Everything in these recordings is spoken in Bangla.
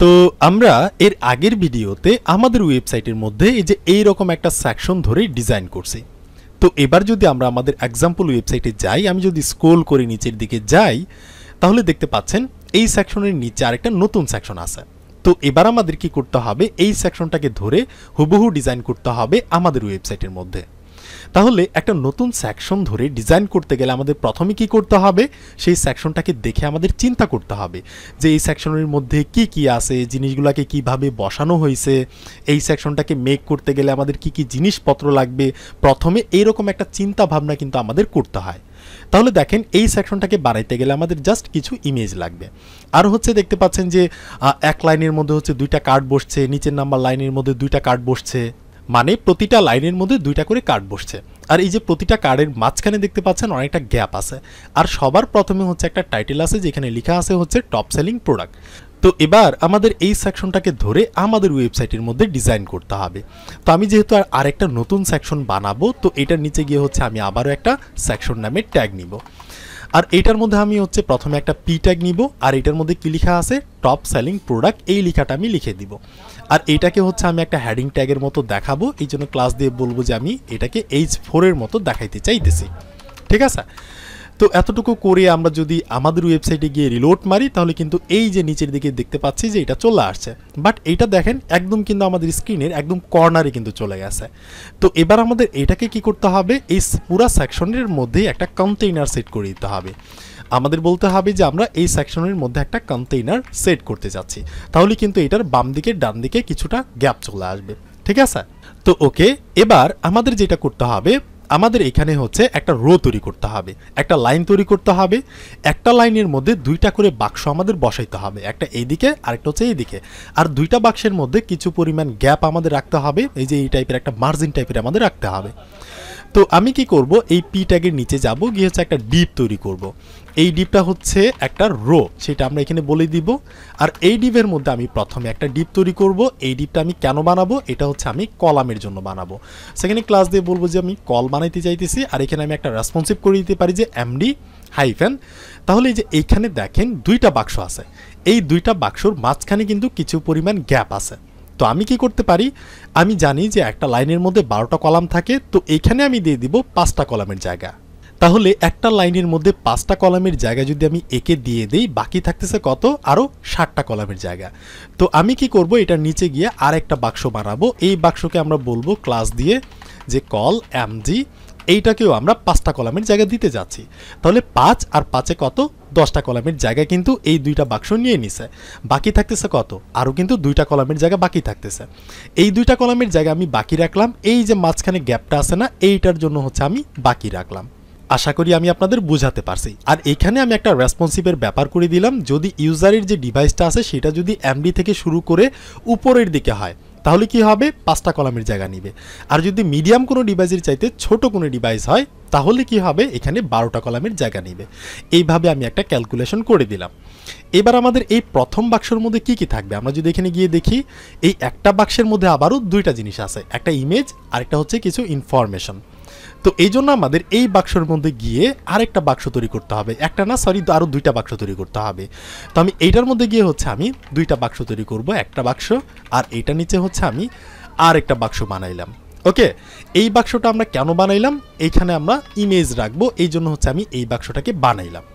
তো আমরা এর আগের ভিডিওতে আমাদের ওয়েবসাইটের মধ্যে এই যে এইরকম একটা সেকশন ধরে ডিজাইন করছি। তো এবার যদি আমরা আমাদের এক্সাম্পল ওয়েবসাইটে যাই, আমি যদি স্ক্রল করে নিচের দিকে যাই, তাহলে দেখতে পাচ্ছেন এই সেকশনের নিচে আরেকটা নতুন সেকশন আছে। তো এবার আমাদের কি করতে হবে, এই সেকশনটাকে ধরে হুবহু ডিজাইন করতে হবে আমাদের ওয়েবসাইটের মধ্যে। তাহলে একটা নতুন সেকশন ধরে ডিজাইন করতে গেলে আমাদের প্রথমে কি করতে হবে, সেই সেকশনটাকে দেখে আমাদের চিন্তা করতে হবে যে এই সেকশনের মধ্যে কি কি আছে, জিনিসগুলোকে কিভাবে বসানো হয়েছে, এই সেকশনটাকে মেক করতে গেলে আমাদের কি কি জিনিসপত্র লাগবে। প্রথমে এইরকম একটা চিন্তা ভাবনা কিন্তু আমাদের করতে হয়। তাহলে দেখেন এই সেকশনটাকে বানাইতে গেলে আমাদের জাস্ট কিছু ইমেজ লাগবে। আর হচ্ছে দেখতে পাচ্ছেন যে এক লাইনের মধ্যে হচ্ছে দুইটা কার্ড বসছে, নিচের নাম্বার লাইনের মধ্যে দুইটা কার্ড বসছে, মানে প্রতিটা লাইনের মধ্যে দুইটা করে কার্ড বসছে। আর এই যে প্রতিটা কার্ডের মাঝখানে দেখতে পাচ্ছেন অনেকটা গ্যাপ আছে। আর সবার প্রথমে হচ্ছে একটা টাইটেল আছে যেখানে লেখা আছে হচ্ছে টপ সেলিং প্রোডাক্ট। তো এবার আমাদের এই সেকশনটাকে ধরে আমাদের ওয়েবসাইটের মধ্যে ডিজাইন করতে হবে। তো আমি যেহেতু আরেকটা নতুন সেকশন বানাবো, তো এটার নিচে গিয়ে হচ্ছে আমি আবারও একটা সেকশন নামে ট্যাগ নিব। আর এটার মধ্যে আমি হচ্ছে প্রথমে একটা পি ট্যাগ নিব, আর এটার মধ্যে কি লেখা আছে টপ সেলিং প্রোডাক্ট, এই লেখাটা আমি লিখে দিব। আর এটাকে হচ্ছে আমি একটা হেডিং ট্যাগের মতো দেখাবো, এই জন্য ক্লাস দিয়ে বলবো যে আমি এটাকে H4 এর মতো দেখাইতে চাইতেছি। ঠিক আছে, তো এতটুকু করে আমরা যদি আমাদের ওয়েবসাইটে গিয়ে রিলোড মারি, তাহলে কিন্তু এই যে নিচের দিকে দেখতে পাচ্ছি যে এটা চলে আসছে। বাট এইটা দেখেন একদম কিন্তু আমাদের স্ক্রিনের একদম কর্নারে কিন্তু চলে গেছে। তো এবার আমাদের এটাকে কি করতে হবে, এই পুরো সেকশনের মধ্যে একটা কন্টেইনার সেট করে দিতে হবে। আমাদের বলতে হবে যে আমরা এই সেকশনের মধ্যে একটা কন্টেইনার সেট করতে যাচ্ছি, তাহলে কিন্তু এটার বাম দিকে ডান দিকে কিছুটা গ্যাপ চলে আসবে। ঠিক আছে, তো ওকে, এবার আমাদের যেটা করতে হবে, আমাদের এখানে হচ্ছে একটা রো তৈরি করতে হবে, একটা লাইন তৈরি করতে হবে। একটা লাইনের মধ্যে দুইটা করে বাক্স আমাদের বসাইতে হবে, একটা এইদিকে আরেকটা হচ্ছে এইদিকে। আর দুইটা বাক্সের মধ্যে কিছু পরিমাণ গ্যাপ আমাদের রাখতে হবে, এই যে এই টাইপের একটা মার্জিন টাইপের আমাদের রাখতে হবে। তো আমি কি করব, এই পি ট্যাগের নিচে যাব, গিয়ে হচ্ছে একটা ডিপ তৈরি করব। এই ডিপটা হচ্ছে একটা রো, সেটা আমরা এখানে বলে দিব। আর এই ডিপের মধ্যে আমি প্রথমে একটা ডিপ তৈরি করব। এই ডিপটা আমি কেন বানাবো, এটা হচ্ছে আমি কলামের জন্য বানাবো। সেখানে ক্লাস দিয়ে বলবো যে আমি কল বানাইতে চাইতেছি, আর এখানে আমি একটা রেসপন্সিভ করে দিতে পারি যে এমডি হাইফেন। তাহলে এই যে এইখানে দেখেন দুইটা বাক্স আছে, এই দুইটা বাক্সর মাঝখানে কিন্তু কিছু পরিমাণ গ্যাপ আছে। তো আমি কি করতে পারি, আমি জানি যে একটা লাইনের মধ্যে 12টা কলাম থাকে, তো এইখানে আমি দিয়ে দিব 5টা কলামের জায়গা। তাহলে একটা লাইনের মধ্যে 5টা কলামের জায়গা যদি আমি একে দিয়ে দিই, বাকি থাকতেছে কত, আরও 60টা কলামের জায়গা। তো আমি কি করব, এটার নিচে গিয়ে আর একটা বাক্স বানাবো। এই বাক্সকে আমরা বলবো ক্লাস দিয়ে যে কল এমজি, এইটাকেও আমরা 5টা কলামের জায়গা দিতে যাচ্ছি। তাহলে 5 আর 5-এ কত, 10টা কলামের জায়গা কিন্তু এই দুইটা বাক্স নিয়ে নিছে। বাকি থাকতেছে কত, আরও কিন্তু 2টা কলামের জায়গা বাকি থাকতেছে। এই 2টা কলামের জায়গা আমি বাকি রাখলাম, এই যে মাঝখানে গ্যাপটা আছে না, এইটার জন্য হচ্ছে আমি বাকি রাখলাম। আশা করি আমি আপনাদের বুঝাতে পারছি। আর এখানে আমি একটা রেসপন্সিভের ব্যাপার করে দিলাম, যদি ইউজারের যে ডিভাইসটা আছে সেটা যদি এমডি থেকে শুরু করে উপরের দিকে হয়, তাহলে কি হবে, 5টা কলামের জায়গা নিবে। আর যদি মিডিয়াম কোনো ডিভাইসের চাইতে ছোট কোনো ডিভাইস হয়, তাহলে কি হবে, এখানে 12টা কলামের জায়গা নিবে। এইভাবে আমি একটা ক্যালকুলেশন করে দিলাম। এবার আমাদের এই প্রথম বাক্সের মধ্যে কি কি থাকবে, আমরা যদি এখানে গিয়ে দেখি, এই একটা বাক্সের মধ্যে আবারও দুইটা জিনিস আছে, একটা ইমেজ আর একটা হচ্ছে কিছু ইনফরমেশন। তো এই জন্য আমাদের এই বাক্সের মধ্যে গিয়ে আরেকটা বাক্স তৈরি করতে হবে, একটা না সরি আরও 2টা বাক্স তৈরি করতে হবে। তো আমি এইটার মধ্যে গিয়ে হচ্ছে আমি 2টা বাক্স তৈরি করব, একটা বাক্স আর এইটার নিচে হচ্ছে আমি আর একটা বাক্স বানাইলাম। ওকে, এই বাক্সটা আমরা কেন বানাইলাম, এইখানে আমরা ইমেজ রাখবো, এই জন্য হচ্ছে আমি এই বাক্সটাকে বানাইলাম।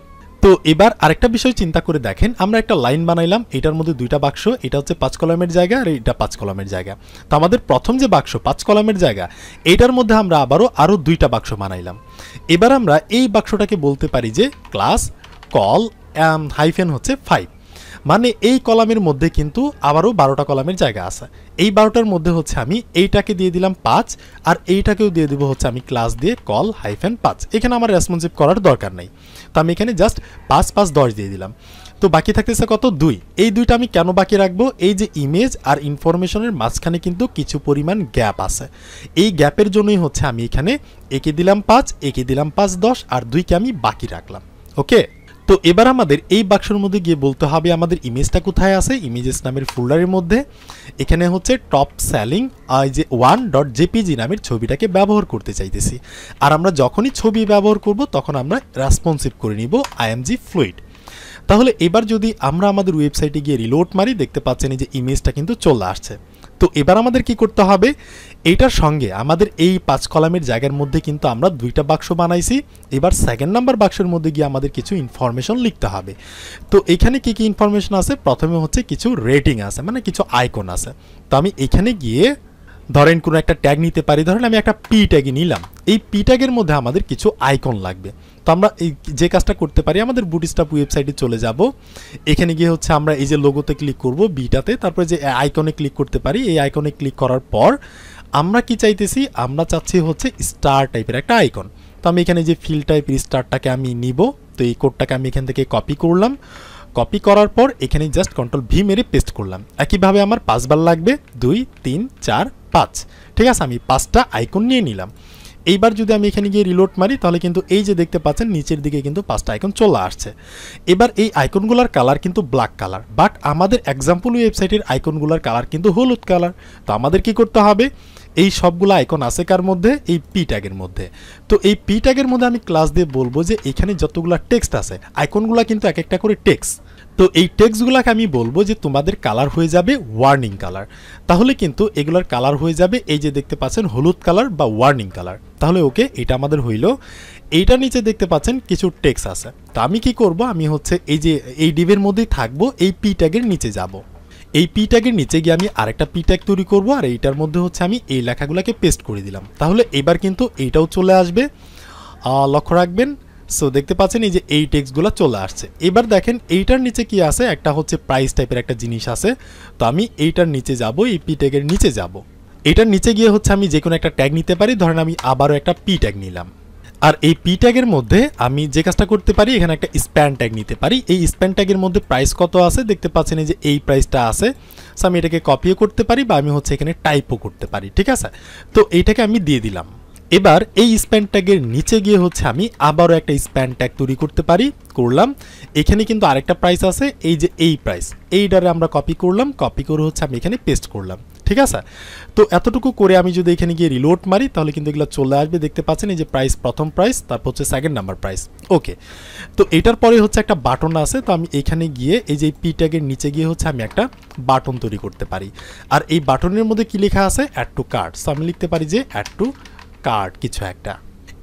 তো এবার আরেকটা বিষয় চিন্তা করে দেখেন, আমরা একটা লাইন বানাইলাম, এটার মধ্যে 2টা বাক্স, এটা হচ্ছে 5 কলামের জায়গা আর এটা 5 কলামের জায়গা। তো আমাদের প্রথম যে বাক্স 5 কলামের জায়গা, এটার মধ্যে আমরা আরও 2টা বাক্স বানাইলাম। এবার আমরা এই বাক্সটাকে বলতে পারি যে ক্লাস কল হাইফেন হচ্ছে 5, মানে এই কলামের মধ্যে কিন্তু আবারও 12টা কলামের জায়গা আছে। এই 12টার মধ্যে হচ্ছে আমি এইটাকে দিয়ে দিলাম 5, আর এইটাকেও দিয়ে দিব হচ্ছে আমি ক্লাস দিয়ে কল হাইফেন 5। এখানে আমার রেসপন্সিভ করার দরকার নেই, তো আমি এখানে জাস্ট 5 5 10 দিয়ে দিলাম। তো বাকি থাকতেছে কত, 2। এই 2টা আমি কেন বাকি রাখবো, এই যে ইমেজ আর ইনফরমেশনের মাঝখানে কিন্তু কিছু পরিমাণ গ্যাপ আছে, এই গ্যাপের জন্যই হচ্ছে আমি এখানে একে দিলাম 5, একে দিলাম 5 10, আর 2কে আমি বাকি রাখলাম। ওকে, তো এবার আমাদের এই বাক্সের মধ্যে গিয়ে বলতে হবে আমাদের ইমেজটা কোথায় আছে, ইমেজেস নামের ফোল্ডারের মধ্যে এখানে হচ্ছে টপ সেলিং যে 1.jpg নামের ছবিটাকে ব্যবহার করতে চাইতেছি। আর আমরা যখনই ছবি ব্যবহার করব তখন আমরা রেসপন্সিভ করে নিব img fluid। তাহলে এবার যদি আমরা আমাদের ওয়েবসাইটে গিয়ে রিলোড মারি, দেখতে পাচ্ছেন এই যে ইমেজটা কিন্তু চলে আসছে। তো এবার আমাদের কি করতে হবে, এইটার সঙ্গে আমাদের এই 5 কলামের জায়গার মধ্যে কিন্তু আমরা 2টা বাক্স বানাইছি। এবার সেকেন্ড নাম্বার বাক্সের মধ্যে গিয়ে আমাদের কিছু ইনফরমেশন লিখতে হবে। তো এখানে কি কি ইনফরমেশন আছে, প্রথমে হচ্ছে কিছু রেটিং আছে, মানে কিছু আইকন আছে। তো আমি এখানে গিয়ে ধরেন কোনো একটা ট্যাগ নিতে পারি, ধরেন আমি একটা পি ট্যাগই নিলাম। এই পি ট্যাগের মধ্যে আমাদের কিছু আইকন লাগবে। তো আমরা এই যে কাজটা করতে পারি, আমাদের বুটস্ট্র্যাপ ওয়েবসাইটে চলে যাব, এখানে গিয়ে হচ্ছে আমরা এই যে লোগোতে ক্লিক করব, বিটাতে, তারপরে যে আইকনে ক্লিক করতে পারি। এই আইকনে ক্লিক করার পর আমরা কি চাইতেছি, আমরা চাচ্ছি হচ্ছে স্টার টাইপের একটা আইকন। তো আমি এখানে যে ফিল টাইপের স্টারটাকে আমি নিব। তো এই কোডটাকে আমি এখান থেকে কপি করলাম, কপি করার পর এখানে জাস্ট কন্ট্রোল ভি মেরে পেস্ট করলাম। একইভাবে আমার 5 বার লাগবে, 2 3 4 5। ঠিক আছে, আমি 5টা আইকন নিয়ে নিলাম। এইবার যদি আমি এখানে গিয়ে রিলোড মারি, তাহলে কিন্তু এই যে দেখতে পাচ্ছেন নিচের দিকে কিন্তু 5টা আইকন চলে আসছে। এবার এই আইকনগুলোর কালার কিন্তু ব্ল্যাক কালার, বাট আমাদের এক্সাম্পল ওয়েবসাইটের আইকনগুলোর কালার কিন্তু হলুদ কালার। তো আমাদের কি করতে হবে, এই সবগুলো আইকন আছে কার মধ্যে, এই পি ট্যাগের মধ্যে। তো এই পি ট্যাগের মধ্যে আমি ক্লাস দিয়ে বলবো যে এখানে যতগুলো টেক্সট আছে, আইকনগুলো কিন্তু এক একটা করে টেক্সট। তো এই টেক্সটগুলোকে আমি বলবো যে তোমাদের কালার হয়ে যাবে ওয়ার্নিং কালার। তাহলে কিন্তু এগুলোর কালার হয়ে যাবে এই যে দেখতে পাচ্ছেন হলুদ কালার বা ওয়ার্নিং কালার। তাহলে ওকে, এটা আমাদের হইলো। এইটা নিচে দেখতে পাচ্ছেন কিছু টেক্সট আছে। তো আমি কি করব, আমি হচ্ছে এই যে এই ডিভের মধ্যেই থাকবো, এই পি ট্যাগের নিচে যাব। এই পি ট্যাগের নিচে গিয়ে আমি আরেকটা পি ট্যাগ তৈরি করব, আর এইটার মধ্যে হচ্ছে আমি এই লেখাগুলোকে পেস্ট করে দিলাম। তাহলে এবার কিন্তু এইটাও চলে আসবে, লক্ষ্য রাখবেন। সো দেখতে পাচ্ছেন এই যে এই টেক্সটগুলো চলে আসছে। এবার দেখেন এইটার নিচে কি আছে, একটা হচ্ছে প্রাইস টাইপের একটা জিনিস আছে। তো আমি এইটার নিচে যাব, এই পি ট্যাগের নিচে যাব। এটার নিচে গিয়ে হচ্ছে আমি যে কোনো একটা ট্যাগ নিতে পারি, ধরেন আমি আবারও একটা পি ট্যাগ নিলাম। আর এই পি ট্যাগের মধ্যে আমি যে কাজটা করতে পারি, এখানে একটা স্প্যান ট্যাগ নিতে পারি। এই স্প্যান ট্যাগের মধ্যে প্রাইস কত আছে দেখতে পাচ্ছেন এই যে এই প্রাইসটা আছে। সো আমি এটাকে কপিও করতে পারি বা আমি হচ্ছে এখানে টাইপও করতে পারি। ঠিক আছে, তো এইটাকে আমি দিয়ে দিলাম। এবার এই স্প্যান ট্যাগের নিচে গিয়ে হচ্ছে আমি আবারও একটা স্প্যান ট্যাগ তৈরি করতে পারি, করলাম। এখানে কিন্তু আরেকটা প্রাইস আছে, এই যে এই প্রাইস, এইটারে আমরা কপি করলাম, কপি করে হচ্ছে আমি এখানে পেস্ট করলাম। ঠিক আছে, তো এতটুকু করে আমি যদি এখানে গিয়ে রিলোড মারি, তাহলে কিন্তু এগুলো চলে আসবে। দেখতে পাচ্ছেন এই যে প্রাইস, প্রথম প্রাইস, তারপর হচ্ছে সেকেন্ড নাম্বার প্রাইস। ওকে, তো এটার পরে হচ্ছে একটা বাটন আছে। তো আমি এখানে গিয়ে এই যে পি ট্যাগের নিচে গিয়ে হচ্ছে আমি একটা বাটন তৈরি করতে পারি। আর এই বাটনের মধ্যে কি লেখা আছে, অ্যাড টু কার্ট। সো আমি লিখতে পারি যে অ্যাড টু কার্ড কিছু একটা।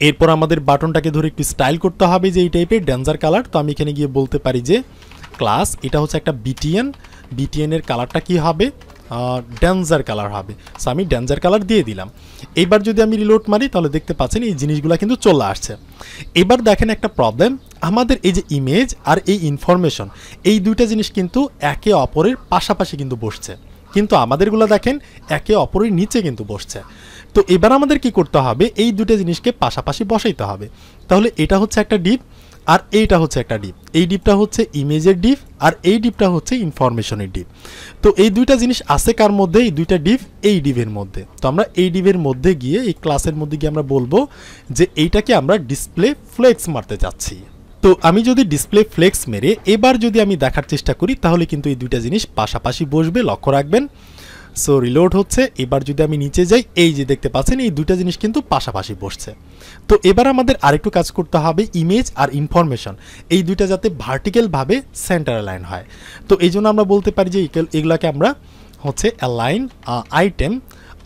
এরপর আমাদের বাটনটাকে ধরে একটু স্টাইল করতে হবে যে এই টাইপের ডেঞ্জার কালার। তো আমি এখানে গিয়ে বলতে পারি যে ক্লাস, এটা হচ্ছে একটা বিটিএন, বিটিএনের কালারটা কি হবে, ডেঞ্জার কালার হবে। সো আমি ডেঞ্জার কালার দিয়ে দিলাম। এইবার যদি আমি রিলোড মারি, তাহলে দেখতে পাচ্ছেন এই জিনিসগুলো কিন্তু চলে আসছে। এবার দেখেন একটা প্রবলেম, আমাদের এই যে ইমেজ আর এই ইনফরমেশন, এই দুইটা জিনিস কিন্তু একে অপরের পাশাপাশি কিন্তু বসছে, কিন্তু আমাদেরগুলো দেখেন একে অপরের নিচে কিন্তু বসছে। তো এবার আমাদের কি করতে হবে, এই দুটো জিনিসকে পাশাপাশি বসাইতে হবে। তাহলে এটা হচ্ছে একটা ডিপ, আর এইটা হচ্ছে একটা ডিপ। এই ডিপটা হচ্ছে ইমেজের ডিপ, আর এই ডিপটা হচ্ছে ইনফরমেশনের ডিপ। তো এই দুইটা জিনিস আছে কার মধ্যে, এই দুইটা ডিপ এই ডিপের মধ্যে। তো আমরা এই ডিপের মধ্যে গিয়ে, এই ক্লাসের মধ্যে গিয়ে আমরা বলবো যে এইটাকে আমরা ডিসপ্লে ফ্লেক্স মারতে চাচ্ছি। তো আমি যদি ডিসপ্লে ফ্লেক্স মেরে এবার যদি আমি দেখার চেষ্টা করি, তাহলে কিন্তু এই দুইটা জিনিস পাশাপাশি বসবে, লক্ষ্য রাখবেন। সো রিলোড হচ্ছে। এবার যদি আমি নিচে যাই, এই যে দেখতে পাচ্ছেন এই দুইটা জিনিস কিন্তু পাশাপাশি বসছে। তো এবার আমাদের আরেকটু কাজ করতে হবে, ইমেজ আর ইনফরমেশন এই দুইটা যাতে ভার্টিক্যালভাবে সেন্টার অ্যালাইন হয়। তো এই জন্য আমরা বলতে পারি যে এগুলাকে আমরা হচ্ছে অ্যালাইন আইটেম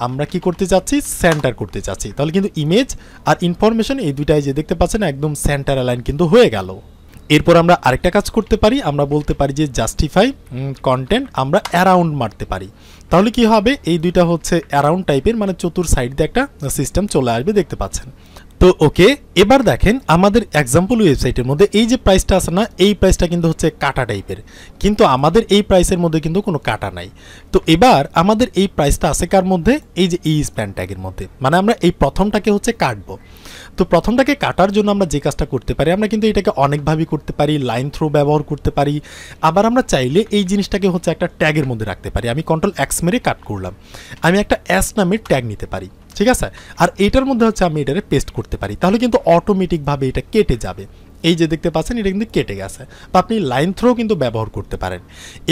আমরা কি করতে চাচ্ছি, সেন্টার করতে চাচ্ছি। তাহলে কিন্তু ইমেজ আর ইনফরমেশন এই দুইটাই যে দেখতে পাচ্ছেন একদম সেন্টার অ্যালাইন কিন্তু হয়ে গেল। এরপর আমরা আরেকটা কাজ করতে পারি, আমরা বলতে পারি যে জাস্টিফাই কন্টেন্ট আমরা অ্যারাউন্ড মারতে পারি। তাহলে কি হবে, এই দুইটা হচ্ছে অ্যারাউন্ড টাইপের, মানে চতুর সাইড দিয়ে একটা সিস্টেম চলে আসবে, দেখতে পাচ্ছেন। তো ওকে, এবার দেখেন আমাদের এক্সাম্পল ওয়েবসাইটের মধ্যে এই যে প্রাইসটা আছে না, এই প্রাইসটা কিন্তু হচ্ছে কাটা টাইপের, কিন্তু আমাদের এই প্রাইসের মধ্যে কিন্তু কোনো কাটা নাই। তো এবার আমাদের এই প্রাইসটা আছে কার মধ্যে, এই যে এই স্প্যান ট্যাগের মধ্যে, মানে আমরা এই প্রথমটাকে হচ্ছে কাটবো। তো প্রথমটাকে কাটার জন্য আমরা যে কাজটা করতে পারি, আমরা কিন্তু এটাকে অনেকভাবেই করতে পারি, লাইন থ্রো ব্যবহার করতে পারি, আবার আমরা চাইলে এই জিনিসটাকে হচ্ছে একটা ট্যাগের মধ্যে রাখতে পারি। আমি কন্ট্রোল এক্স মেরে কাট করলাম, আমি একটা এস নামের ট্যাগ নিতে পারি, ঠিক আছে। আর এইটার মধ্যে হচ্ছে আমি এটারে পেস্ট করতে পারি, তাহলে কিন্তু অটোমেটিকভাবে এটা কেটে যাবে। এই যে দেখতে পাচ্ছেন এটা কিন্তু কেটে গেছে। বা আপনি লাইন থ্রো কিন্তু ব্যবহার করতে পারেন।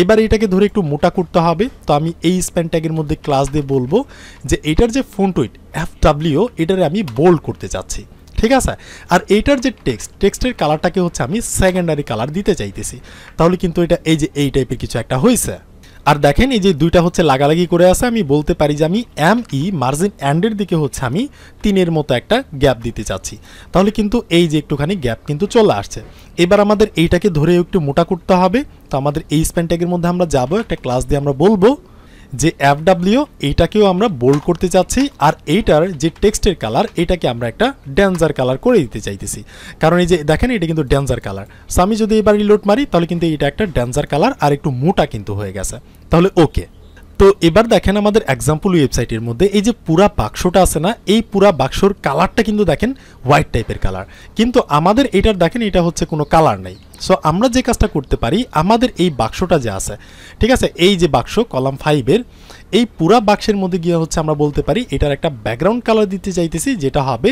এবার এটাকে ধরে একটু মোটা করতে হবে। তো আমি এই স্প্যান ট্যাগের মধ্যে ক্লাস দিয়ে বলবো যে এটার যে ফন্ট উইডথ FW এটারে আমি বোল্ড করতে চাচ্ছি। ঠিক আছে। আর এইটার যে টেক্সটের কালারটাকে হচ্ছে আমি সেকেন্ডারি কালার দিতে চাইতেছি, তাহলে কিন্তু এটা এই যে এই টাইপের কিছু একটা হয়েছে। আর দেখেন এই যে দুইটা হচ্ছে লাগালাগি করে আছে, আমি বলতে পারি যে আমি মার্জিন অ্যান্ডের দিকে হচ্ছে আমি 3-এর মতো একটা গ্যাপ দিতে চাচ্ছি, তাহলে কিন্তু এই যে একটুখানি গ্যাপ কিন্তু চলে আসছে। এবার আমাদের এইটাকে ধরে একটু মোটা করতে হবে। তো আমাদের এই স্প্যান ট্যাগের মধ্যে আমরা যাব, একটা ক্লাস দিয়ে আমরা বলবো যে FW, এইটাকেও আমরা বোল্ড করতে চাচ্ছি, আর এইটার যে টেক্সটের কালার এটাকে আমরা একটা ডেঞ্জার কালার করে দিতে চাইতেছি, কারণ এই যে দেখেন এটা কিন্তু ডেঞ্জার কালার। সো আমি যদি এবার রিলোড মারি তাহলে কিন্তু এটা একটা ডেঞ্জার কালার আর একটু মোটা কিন্তু হয়ে গেছে, তাহলে ওকে। তো এবার দেখেন আমাদের এক্সাম্পল ওয়েবসাইটের মধ্যে এই যে পুরা বাক্সটা আছে না, এই পুরা বাক্সর কালারটা কিন্তু দেখেন হোয়াইট টাইপের কালার, কিন্তু আমাদের এটার দেখেন এটা হচ্ছে কোনো কালার নেই। সো আমরা যে কাজটা করতে পারি, আমাদের এই বাক্সটা যে আছে, ঠিক আছে, এই যে বাক্স কলাম 5-এর এই পুরা বাক্সের মধ্যে গিয়ে হচ্ছে আমরা বলতে পারি এটার একটা ব্যাকগ্রাউন্ড কালার দিতে চাইতেছি, যেটা হবে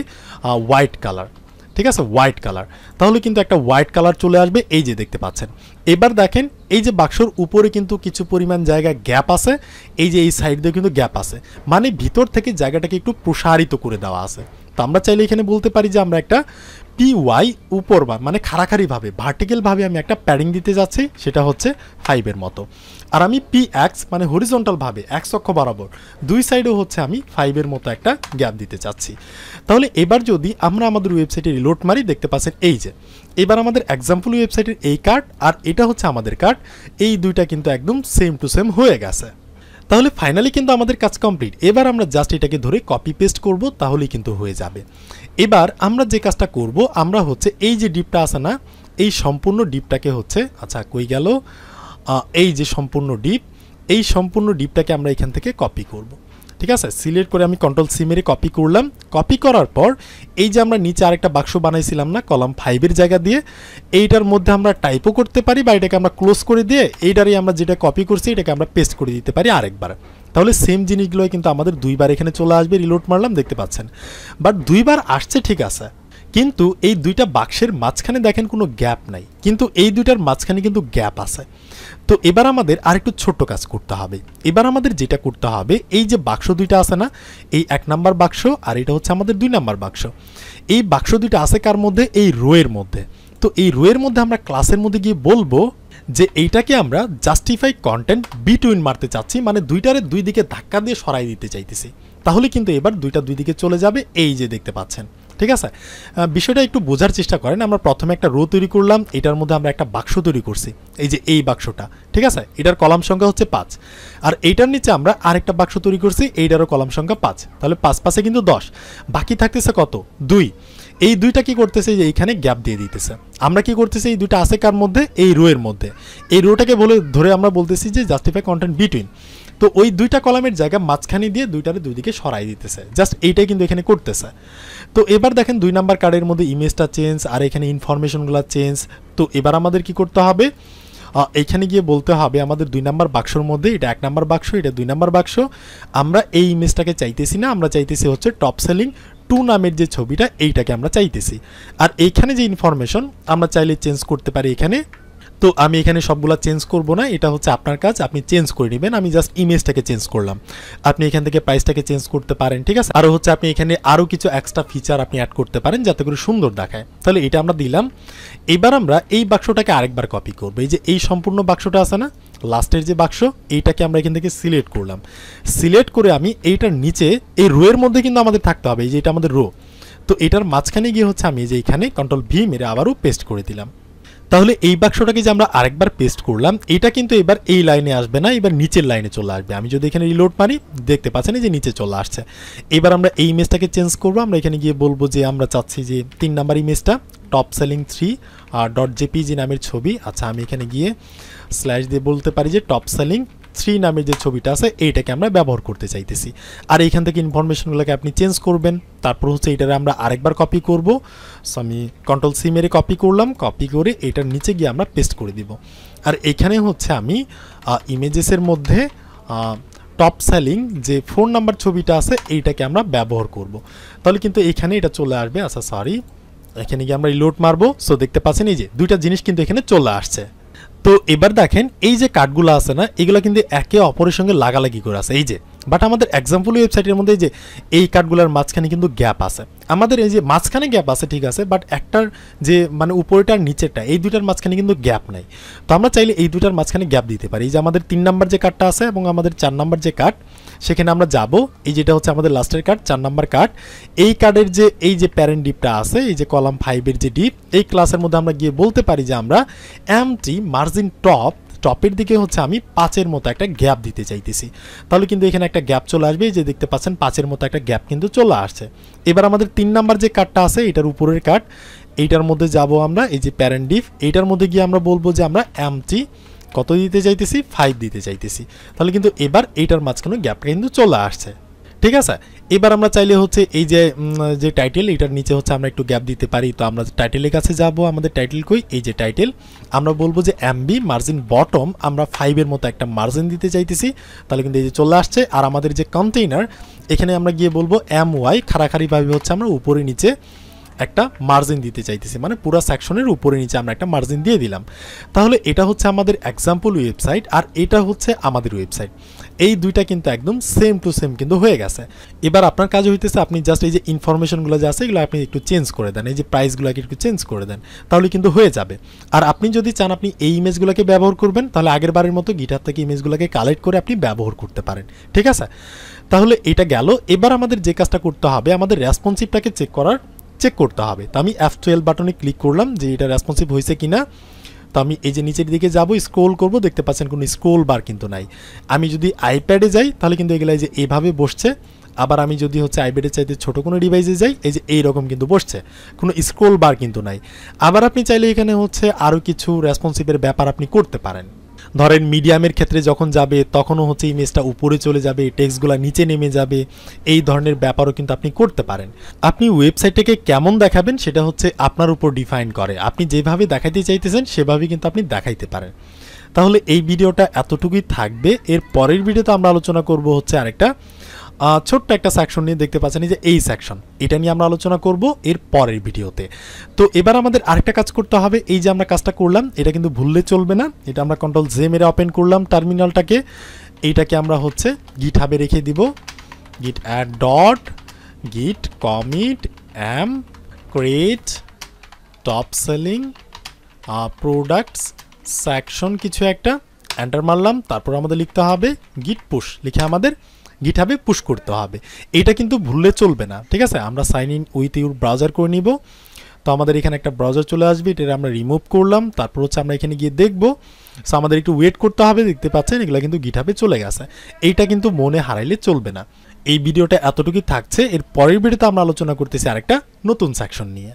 হোয়াইট কালার। ঠিক আছে, হোয়াইট কালার, তাহলে কিন্তু একটা হোয়াইট কালার চলে আসবে, এই যে দেখতে পাচ্ছেন। এবার দেখেন এই যে বাক্সর উপরে কিন্তু কিছু পরিমাণ জায়গা গ্যাপ আছে, এই যে এই সাইড দিয়ে কিন্তু গ্যাপ আছে, মানে ভিতর থেকে জায়গাটাকে একটু প্রসারিত করে দেওয়া আছে। তো আমরা চাইলে এখানে বলতে পারি যে আমরা একটা PY উপর মানে খাড়াখাড়িভাবে ভার্টিক্যালভাবে আমি একটা প্যাডিং দিতে যাচ্ছি, সেটা হচ্ছে 5-এর মতো। আর আমি PX মানে হরিজন্টালভাবে X অক্ষ বরাবর দুই সাইডেও হচ্ছে আমি 5-এর মতো একটা গ্যাপ দিতে চাচ্ছি। তাহলে এবার যদি আমরা আমাদের ওয়েবসাইটে রিলোড মারি, দেখতে পাচ্ছেন এই যে এবার আমাদের এক্সাম্পল ওয়েবসাইটের এই কার্ড আর এটা হচ্ছে আমাদের কার্ড, এই দুইটা কিন্তু একদম সেম টু সেম হয়ে গেছে। তাহলে ফাইনালি কিন্তু আমাদের কাজ কমপ্লিট। এবার আমরা জাস্ট এটাকে ধরে কপি পেস্ট করব, তাহলেই কিন্তু হয়ে যাবে। এবার আমরা যে কাজটা করব, আমরা হচ্ছে এই যে ডিপটা আছে না, এই সম্পূর্ণ ডিপটাকে হচ্ছে, আচ্ছা কই গেল, এই যে সম্পূর্ণ ডিপ, এই সম্পূর্ণ ডিপটাকে আমরা এখান থেকে কপি করব। ঠিক আছে, সিলেক্ট করে আমি Ctrl+C মেরে কপি করলাম। কপি করার পর এই যে আমরা নিচে আরেকটা বাক্স বানাইছিলাম না কলাম 5-এর জায়গা দিয়ে, এইটার মধ্যে আমরা টাইপও করতে পারি বা এটাকে আমরা ক্লোজ করে দিয়ে এইটারই আমরা যেটা কপি করছি এটাকে আমরা পেস্ট করে দিতে পারি আরেকবার। তাহলে সেম জিনিসগুলোই কিন্তু আমাদের দুইবার এখানে চলে আসবে। রিলোড মারলাম, দেখতে পাচ্ছেন, বাট দুইবার আসছে ঠিক আছে, কিন্তু এই দুইটা বাক্সের মাঝখানে দেখেন কোনো গ্যাপ নাই, কিন্তু এই দুইটার মাঝখানে কিন্তু গ্যাপ আছে। তো এবার আমাদের আরেকটু ছোট্ট কাজ করতে হবে। এবার আমাদের যেটা করতে হবে, এই যে বাক্স দুইটা আছে না, এই 1 নাম্বার বাক্স আর এটা হচ্ছে আমাদের 2 নাম্বার বাক্স, এই বাক্স দুইটা আছে কার মধ্যে, এই রোয়ের মধ্যে। তো এই রোয়ের মধ্যে আমরা ক্লাসের মধ্যে গিয়ে বলবো যে এইটাকে আমরা জাস্টিফাই কন্টেন্ট বিটুইন মারতে চাচ্ছি, মানে দুইটারে দুই দিকে ধাক্কা দিয়ে সরাই দিতে চাইতেছি, তাহলে কিন্তু এবার দুইটা দুই দিকে চলে যাবে, এই যে দেখতে পাচ্ছেন। ঠিক আছে, বিষয়টা একটু বোঝার চেষ্টা করেন। আমরা প্রথমে একটা রো তৈরি করলাম, এটার মধ্যে আমরা একটা বাক্স তৈরি করছি, এই যে এই বাক্সটা, ঠিক আছে, এটার কলাম সংখ্যা হচ্ছে 5, আর এইটার নিচে আমরা আরেকটা বাক্স তৈরি করছি, এইটারও কলাম সংখ্যা 5, তাহলে 5 কিন্তু 10, বাকি থাকতেছে কত, 2। এই দুইটা কি করতেছে, যে এইখানে গ্যাপ দিয়ে দিতেছে। আমরা কি করতেছি, এই দুইটা আছে কার মধ্যে, এই রোয়ের মধ্যে, এই রোটাকে ধরে আমরা বলতেছি যে জাস্টিফাই কন্টেন্ট বিটুইন। তো ওই দুইটা কলামের জায়গা মাঝখানে দিয়ে দুইটারে দুই দিকে সরাই দিতেছে, জাস্ট এইটাই কিন্তু এখানে করতেছে। তো এবার দেখেন 2 নাম্বার কার্ডের মধ্যে ইমেজটা চেঞ্জ আর এখানে ইনফরমেশনগুলো চেঞ্জ। তো এবার আমাদের কি করতে হবে, এইখানে গিয়ে বলতে হবে আমাদের 2 নাম্বার বাক্সর মধ্যে, এটা 1 নাম্বার বাক্স, এটা 2 নাম্বার বাক্স, আমরা এই ইমেজটাকে চাইতেছি না, আমরা চাইতেছি হচ্ছে টপ সেলিং 2 নামের যে ছবিটা, এইটাকে আমরা চাইতেছি। আর এইখানে যে ইনফরমেশন আমরা চাইলে চেঞ্জ করতে পারি এখানে। তো আমি এখানে সবগুলা চেঞ্জ করব না, এটা হচ্ছে আপনার কাজ, আপনি চেঞ্জ করে নেবেন। আমি জাস্ট ইমেজটাকে চেঞ্জ করলাম, আপনি এখান থেকে প্রাইসটাকে চেঞ্জ করতে পারেন। ঠিক আছে, আর হচ্ছে আপনি এখানে আরও কিছু এক্সট্রা ফিচার আপনি অ্যাড করতে পারেন যাতে করে সুন্দর দেখায়। তাহলে এটা আমরা দিলাম। এবার আমরা এই বাক্সটাকে আরেকবার কপি করব, এই যে এই সম্পূর্ণ বাক্সটা আছে না, লাস্টের যে বাক্স, এইটাকে আমরা এখান থেকে সিলেক্ট করলাম। সিলেক্ট করে আমি এইটার নিচে এই রোয়ের মধ্যে কিন্তু আমাদের থাকতে হবে, এই যে এটা আমাদের রো, তো এটার মাঝখানে গিয়ে হচ্ছে আমি যে এইখানে Ctrl+V মেরে আবারও পেস্ট করে দিলাম। তাহলে এই বাক্সটাকে যে আমরা আরেকবার পেস্ট করলাম, এটা কিন্তু এবার এই লাইনে আসবে না, এবার নিচের লাইনে চলে আসবে। আমি যদি এখানে রিলোড মারি, দেখতে পাচ্ছেন যে নিচে চলে আসছে। এবার আমরা এই ইমেজটাকে চেঞ্জ করব, আমরা এখানে গিয়ে বলবো যে আমরা চাচ্ছি যে 3 নাম্বার ইমেজটা টপ সেলিং 3.jpg নামের ছবি। আচ্ছা, আমি এখানে গিয়ে স্ল্যাশ দিয়ে বলতে পারি যে টপ সেলিং 3 নামের যে ছবিটা আছে এইটাকে আমরা ব্যবহার করতে চাইতেছি। আর এইখান থেকে ইনফরমেশনগুলোকে আপনি চেঞ্জ করবেন। তারপর হচ্ছে এইটারে আমরা আরেকবার কপি করব। সো আমি Ctrl+C মেরে কপি করলাম, কপি করে এটার নিচে গিয়ে আমরা পেস্ট করে দিব। আর এখানে হচ্ছে আমি ইমেজেসের মধ্যে টপ সেলিং যে 4 নাম্বার ছবিটা আছে এইটাকে আমরা ব্যবহার করব। তাহলে কিন্তু এখানে এটা চলে আসবে। আচ্ছা সরি, এখানে গিয়ে আমরা রিলোড মারবো। সো দেখতে পাচ্ছেন এই যে দুইটা জিনিস কিন্তু এখানে চলে আসছে। তো এবার দেখেন এই যে কার্ডগুলো আছে না, এগুলো কিন্তু একে অপরের সঙ্গে লাগালাগি করে আছে। এই যে বাট আমাদের এক্সাম্পল ওয়েবসাইটের মধ্যে যে এই কার্ডগুলোর মাঝখানে কিন্তু গ্যাপ আছে, আমাদের এই যে মাঝখানে গ্যাপ আছে ঠিক আছে, বাট একটার যে মানে উপরেটার নিচেরটা এই দুটার মাঝখানে কিন্তু গ্যাপ নাই। তো আমরা চাইলে এই দুটার মাঝখানে গ্যাপ দিতে পারি। এই যে আমাদের 3 নাম্বার যে কার্ডটা আছে এবং আমাদের 4 নাম্বার যে কার্ড, সেখানে আমরা যাব, এই যেটা হচ্ছে আমাদের লাস্টের কার্ড 4 নাম্বার কার্ড, এই কার্ডের যে এই যে প্যারেন্ট ডিপটা আছে, এই যে কলাম 5-এর যে ডিপ, এই ক্লাসের মধ্যে আমরা গিয়ে বলতে পারি যে আমরা এমটি মার্জিন টপের দিকে হচ্ছে আমি 5-এর মতো একটা গ্যাপ দিতে চাইতেছি। তাহলে কিন্তু এখানে একটা গ্যাপ চলে আসবে, এই যে দেখতে পাচ্ছেন 5-এর মতো একটা গ্যাপ কিন্তু চলে আসছে। এবার আমাদের 3 নাম্বার যে কার্ডটা আছে, এটার উপরের কার্ড, এইটার মধ্যে যাব আমরা, এই যে প্যারেন্ট ডিপ, এইটার মধ্যে গিয়ে আমরা বলবো যে আমরা এমটি কত দিতে চাইতেছি, 5 দিতে চাইতেছি। তাহলে কিন্তু এবার এইটার মাঝখানে গ্যাপটা কিন্তু চলে আসছে, ঠিক আছে। এবার আমরা চাইলে হচ্ছে এই যে টাইটেল, এটার নিচে হচ্ছে আমরা একটু গ্যাপ দিতে পারি। তো আমরা টাইটেলের কাছে যাব, আমাদের টাইটেল কই, এই যে টাইটেল, আমরা বলবো যে এমবি মার্জিন বটম আমরা 5-এর মতো একটা মার্জিন দিতে চাইতেছি। তাহলে কিন্তু এই যে চলে আসছে। আর আমাদের যে কন্টেইনার, এখানে আমরা গিয়ে বলবো MY খাড়াখাড়িভাবে হচ্ছে আমরা উপরে নিচে একটা মার্জিন দিতে চাইতেছি, মানে পুরো সেকশনের উপরে নিচে আমরা একটা মার্জিন দিয়ে দিলাম। তাহলে এটা হচ্ছে আমাদের এক্সাম্পল ওয়েবসাইট আর এটা হচ্ছে আমাদের ওয়েবসাইট, এই দুইটা কিন্তু একদম সেম টু সেম কিন্তু হয়ে গেছে। এবার আপনার কাজ হইতেছে আপনি জাস্ট এই যে ইনফরমেশনগুলো যে আছে এগুলো আপনি একটু চেঞ্জ করে দেন, এই যে প্রাইসগুলোকে একটু চেঞ্জ করে দেন, তাহলে কিন্তু হয়ে যাবে। আর আপনি যদি চান আপনি এই ইমেজগুলোকে ব্যবহার করবেন, তাহলে আগের বারের মতো গিটার থেকে ইমেজগুলোকে কালেক্ট করে আপনি ব্যবহার করতে পারেন, ঠিক আছে। তাহলে এটা গেল। এবার আমাদের যে কাজটা করতে হবে, আমাদের রেসপন্সিভটাকে চেক করতে হবে। তো আমি F12 বাটনে ক্লিক করলাম যে এটা রেসপন্সিভ হয়েছে কিনা। তো আমি এই যে নিচের দিকে যাব, স্ক্রোল করব, দেখতে পাচ্ছেন কোনো স্ক্রোল বার কিন্তু নাই। আমি যদি আইপ্যাডে যাই তাহলে কিন্তু এগুলো যে এইভাবে বসছে। আবার আমি যদি হচ্ছে আইপ্যাডের চাইতে ছোট কোনো ডিভাইসে যাই, এই যে এইরকম কিন্তু বসছে, কোনো স্ক্রোল বার কিন্তু নাই। আবার আপনি চাইলে এখানে হচ্ছে আরও কিছু রেসপন্সিভের ব্যাপার আপনি করতে পারেন। ধরেন মিডিয়ামের ক্ষেত্রে যখন যাবে তখনও হচ্ছে ইমেজটা উপরে চলে যাবে, টেক্সটগুলো নিচে নেমে যাবে, এই ধরনের ব্যাপারও কিন্তু আপনি করতে পারেন। আপনি ওয়েবসাইটটাকে কেমন দেখাবেন সেটা হচ্ছে আপনার উপর ডিফাইন করে, আপনি যেভাবে দেখাইতে চাইতেছেন সেভাবেই কিন্তু আপনি দেখাইতে পারেন। তাহলে এই ভিডিওটা এতটুকুই থাকবে। এর পরের ভিডিওতে আমরা আলোচনা করব হচ্ছে আরেকটা ছোট্ট একটা সেকশন নিয়ে, দেখতে পাচ্ছেন এই যে এই সেকশন, এটা নিয়ে আমরা আলোচনা করব এর পরের ভিডিওতে। তো এবার আমাদের আরেকটা কাজ করতে হবে, এই যে আমরা কাজটা করলাম এটা কিন্তু ভুললে চলবে না। এটা আমরা Ctrl+Z মেরে ওপেন করলাম টার্মিনালটাকে, এইটাকে আমরা হচ্ছে গিটহাবে রেখে দিব, git add dot git commit am create top selling products section কিছু একটা, এন্টার মারলাম। তারপর আমাদের লিখতে হবে git push, লিখে আমাদের গিটহাবে পুশ করতে হবে। এটা কিন্তু ভুললে চলবে না, ঠিক আছে। আমরা sign in with your browser করে নিব। তো আমাদের এখানে একটা ব্রাউজার চলে আসবে, এটা আমরা রিমুভ করলাম। তারপর হচ্ছে আমরা এখানে গিয়ে দেখব। সো আমাদের একটু ওয়েট করতে হবে, দেখতে পাচ্ছেন এগুলো কিন্তু গিটহাবে চলে গেছে। এইটা কিন্তু মনে হারাইলে চলবে না। এই ভিডিওটা এতটুকুই থাকছে। এর পরের ভিডিওতে আমরা আলোচনা করতেছি আরেকটা নতুন সেকশন নিয়ে।